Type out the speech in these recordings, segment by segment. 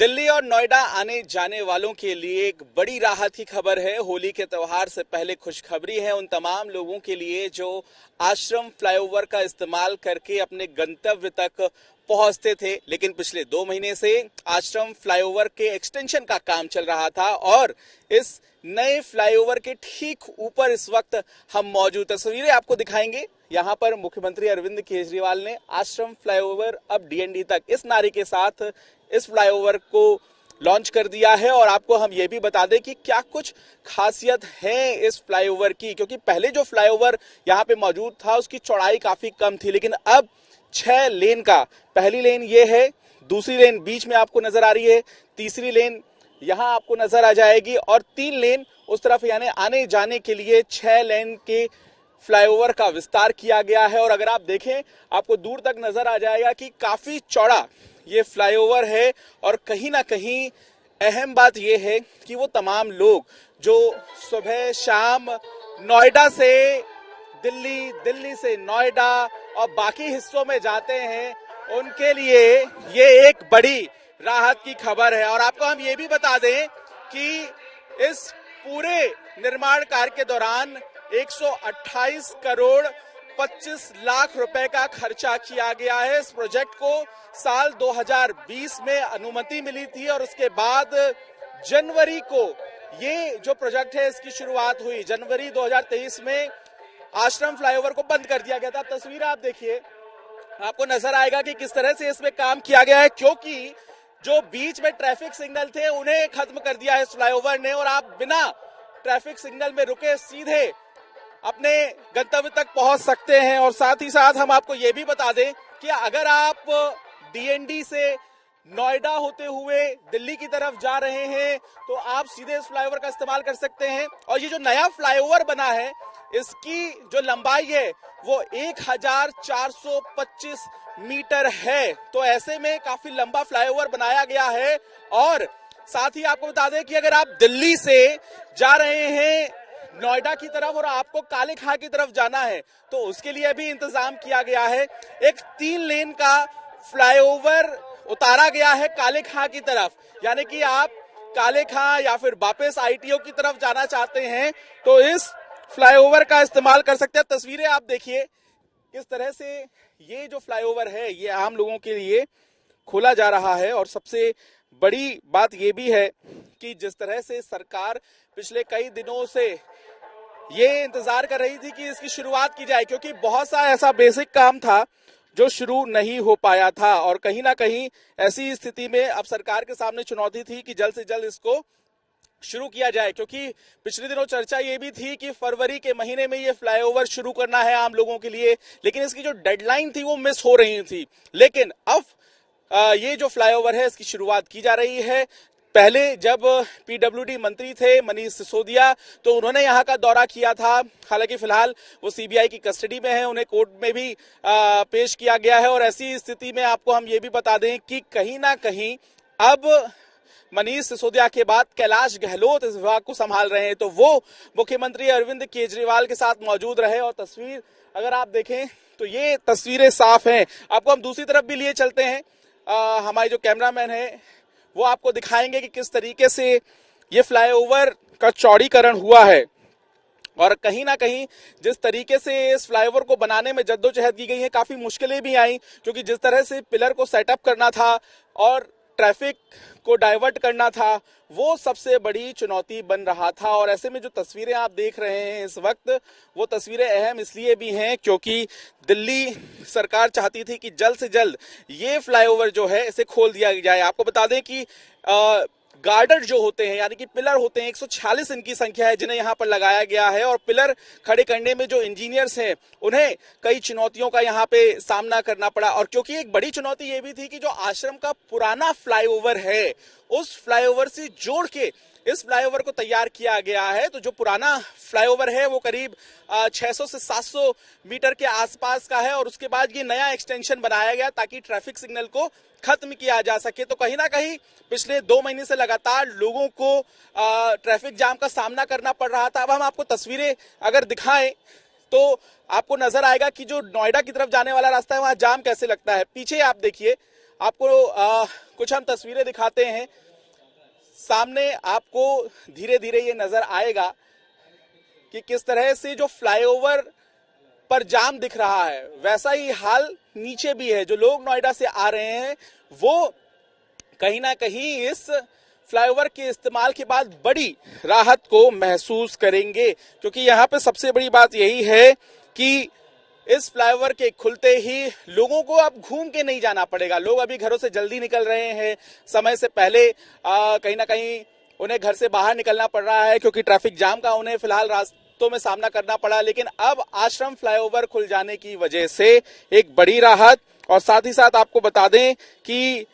दिल्ली और नोएडा आने जाने वालों के लिए एक बड़ी राहत की खबर है। होली के त्योहार से पहले खुशखबरी है उन तमाम लोगों के लिए जो आश्रम फ्लाईओवर का इस्तेमाल करके अपने गंतव्य तक पहुंचते थे, लेकिन पिछले 2 महीने से आश्रम फ्लाईओवर के एक्सटेंशन का काम चल रहा था और इस नए फ्लाईओवर के ठीक ऊपर इस वक्त हम मौजूद। तस्वीरें आपको दिखाएंगे। यहाँ पर मुख्यमंत्री अरविंद केजरीवाल ने आश्रम फ्लाईओवर अब डीएनडी तक इस नारे के साथ इस फ्लाईओवर को लॉन्च कर दिया है। और आपको हम ये भी बता दें कि क्या कुछ खासियत है इस फ्लाईओवर की, क्योंकि पहले जो फ्लाईओवर यहाँ पे मौजूद था उसकी चौड़ाई काफी कम थी, लेकिन अब 6 लेन का, पहली लेन ये है, दूसरी लेन बीच में आपको नजर आ रही है, तीसरी लेन यहाँ आपको नजर आ जाएगी और 3 लेन उस तरफ, यानी आने जाने के लिए 6 लेन के फ्लाईओवर का विस्तार किया गया है। और अगर आप देखें आपको दूर तक नजर आ जाएगा कि काफी चौड़ा ये फ्लाईओवर है। और कहीं ना कहीं अहम बात ये है कि वो तमाम लोग जो सुबह शाम नोएडा से दिल्ली, दिल्ली से नोएडा और बाकी हिस्सों में जाते हैं, उनके लिए ये एक बड़ी राहत की खबर है। और आपको हम ये भी बता दें कि इस पूरे निर्माण कार्य के दौरान 128 करोड़ 25 लाख रुपए का खर्चा किया गया है। इस प्रोजेक्ट को साल 2020 में अनुमति मिली थी और उसके बाद जनवरी को ये जो प्रोजेक्ट है इसकी शुरुआत हुई। जनवरी 2023 में आश्रम फ्लाईओवर को बंद कर दिया गया था। तस्वीर आप देखिए, आपको नजर आएगा कि किस तरह से इसमें काम किया गया है, क्योंकि जो बीच में ट्रैफिक सिग्नल थे उन्हें खत्म कर दिया है इस फ्लाईओवर ने और आप बिना ट्रैफिक सिग्नल में रुके सीधे अपने गंतव्य तक पहुंच सकते हैं। और साथ ही साथ हम आपको ये भी बता दें कि अगर आप डीएनडी से नोएडा होते हुए दिल्ली की तरफ जा रहे हैं तो आप सीधे इस फ्लाईओवर का इस्तेमाल कर सकते हैं। और ये जो नया फ्लाईओवर बना है इसकी जो लंबाई है वो 1425 मीटर है, तो ऐसे में काफी लंबा फ्लाईओवर बनाया गया है। और साथ ही आपको बता दें कि अगर आप दिल्ली से जा रहे हैं नोएडा की तरफ और आपको काले खां की तरफ जाना है तो उसके लिए भी इंतजाम किया गया है। एक 3 लेन का फ्लाईओवर उतारा गया है काले खां की तरफ, यानी कि आप काले खां या फिर वापस आईटीओ की तरफ जाना चाहते हैं तो इस फ्लाईओवर का इस्तेमाल कर सकते हैं। तस्वीरें आप देखिए किस तरह से ये जो फ्लाईओवर है ये आम लोगों के लिए खोला जा रहा है। और सबसे बड़ी बात ये भी है कि जिस तरह से सरकार पिछले कई दिनों से ये इंतजार कर रही थी कि इसकी शुरुआत की जाए, क्योंकि बहुत सा ऐसा बेसिक काम था जो शुरू नहीं हो पाया था। और कहीं ना कहीं ऐसी स्थिति में अब सरकार के सामने चुनौती थी कि जल्द से जल्द इसको शुरू किया जाए, क्योंकि पिछले दिनों चर्चा ये भी थी कि फरवरी के महीने में ये फ्लाईओवर शुरू करना है आम लोगों के लिए, लेकिन इसकी जो डेडलाइन थी वो मिस हो रही थी। लेकिन अब ये जो फ्लाईओवर है इसकी शुरुआत की जा रही है। पहले जब पीडब्ल्यूडी मंत्री थे मनीष सिसोदिया तो उन्होंने यहाँ का दौरा किया था, हालांकि फिलहाल वो सीबीआई की कस्टडी में है, उन्हें कोर्ट में भी पेश किया गया है। और ऐसी स्थिति में आपको हम ये भी बता दें कि कहीं ना कहीं अब मनीष सिसोदिया के बाद कैलाश गहलोत इस विभाग को संभाल रहे हैं, तो वो मुख्यमंत्री अरविंद केजरीवाल के साथ मौजूद रहे। और तस्वीर अगर आप देखें तो ये तस्वीरें साफ हैं। आपको हम दूसरी तरफ भी लिए चलते हैं, हमारे जो कैमरामैन है वो आपको दिखाएंगे कि किस तरीके से ये फ्लाईओवर का चौड़ीकरण हुआ है। और कहीं ना कहीं जिस तरीके से इस फ्लाईओवर को बनाने में जद्दोजहद की गई है, काफी मुश्किलें भी आई, क्योंकि जिस तरह से पिलर को सेटअप करना था और ट्रैफिक को डाइवर्ट करना था वो सबसे बड़ी चुनौती बन रहा था। और ऐसे में जो तस्वीरें आप देख रहे हैं इस वक्त, वो तस्वीरें अहम इसलिए भी हैं क्योंकि दिल्ली सरकार चाहती थी कि जल्द से जल्द ये फ्लाईओवर जो है इसे खोल दिया जाए। आपको बता दें कि गार्डर जो होते हैं, यानी कि पिलर होते हैं, 146 इनकी संख्या है जिन्हें यहाँ पर लगाया गया है। और पिलर खड़े करने में जो इंजीनियर्स हैं उन्हें कई चुनौतियों का यहाँ पे सामना करना पड़ा। और क्योंकि एक बड़ी चुनौती ये भी थी कि जो आश्रम का पुराना फ्लाईओवर है उस फ्लाईओवर से जोड़ के इस फ्लाईओवर को तैयार किया गया है। तो जो पुराना फ्लाईओवर है वो करीब 600 से 700 मीटर के आसपास का है और उसके बाद ये नया एक्सटेंशन बनाया गया ताकि ट्रैफिक सिग्नल को खत्म किया जा सके। तो कहीं ना कहीं पिछले 2 महीने से लगातार लोगों को ट्रैफिक जाम का सामना करना पड़ रहा था। अब हम आपको तस्वीरें अगर दिखाएं तो आपको नजर आएगा कि जो नोएडा की तरफ जाने वाला रास्ता है वहां जाम कैसे लगता है। पीछे आप देखिए, आपको कुछ हम तस्वीरें दिखाते हैं। सामने आपको धीरे धीरे ये नजर आएगा कि किस तरह से जो फ्लाईओवर पर जाम दिख रहा है, वैसा ही हाल नीचे भी है। जो लोग नोएडा से आ रहे हैं वो कहीं ना कहीं इस फ्लाईओवर के इस्तेमाल के बाद बड़ी राहत को महसूस करेंगे, क्योंकि यहाँ पे सबसे बड़ी बात यही है कि इस फ्लाईओवर के खुलते ही लोगों को अब घूम के नहीं जाना पड़ेगा। लोग अभी घरों से जल्दी निकल रहे हैं, समय से पहले कहीं ना कहीं उन्हें घर से बाहर निकलना पड़ रहा है, क्योंकि ट्रैफिक जाम का उन्हें फिलहाल रास्तों में सामना करना पड़ा। लेकिन अब आश्रम फ्लाईओवर खुल जाने की वजह से एक बड़ी राहत। और साथ ही साथ आपको बता दें कि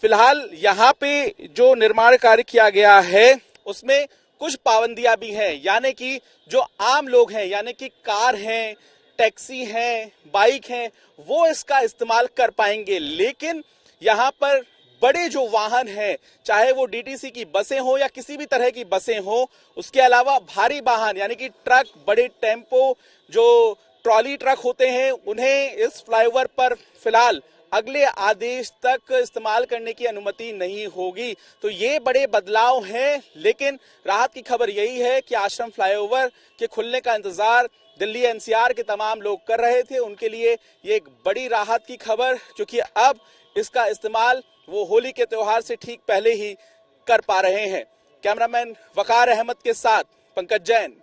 फिलहाल यहाँ पे जो निर्माण कार्य किया गया है उसमें कुछ पाबंदियां भी हैं, यानी कि जो आम लोग हैं, यानी कि कार हैं, टैक्सी हैं, बाइक हैं, वो इसका इस्तेमाल कर पाएंगे। लेकिन यहाँ पर बड़े जो वाहन हैं, चाहे वो डीटीसी की बसें हो या किसी भी तरह की बसें हो, उसके अलावा भारी वाहन यानी कि ट्रक, बड़े टेम्पो, जो ट्रॉली ट्रक होते हैं, उन्हें इस फ्लाईओवर पर फिलहाल अगले आदेश तक इस्तेमाल करने की अनुमति नहीं होगी। तो ये बड़े बदलाव हैं। लेकिन राहत की खबर यही है कि आश्रम फ्लाईओवर के खुलने का इंतजार दिल्ली एनसीआर के तमाम लोग कर रहे थे। उनके लिए ये एक बड़ी राहत की खबर, क्योंकि अब इसका इस्तेमाल वो होली के त्योहार से ठीक पहले ही कर पा रहे हैं। कैमरामैन वकार अहमद के साथ पंकज जैन,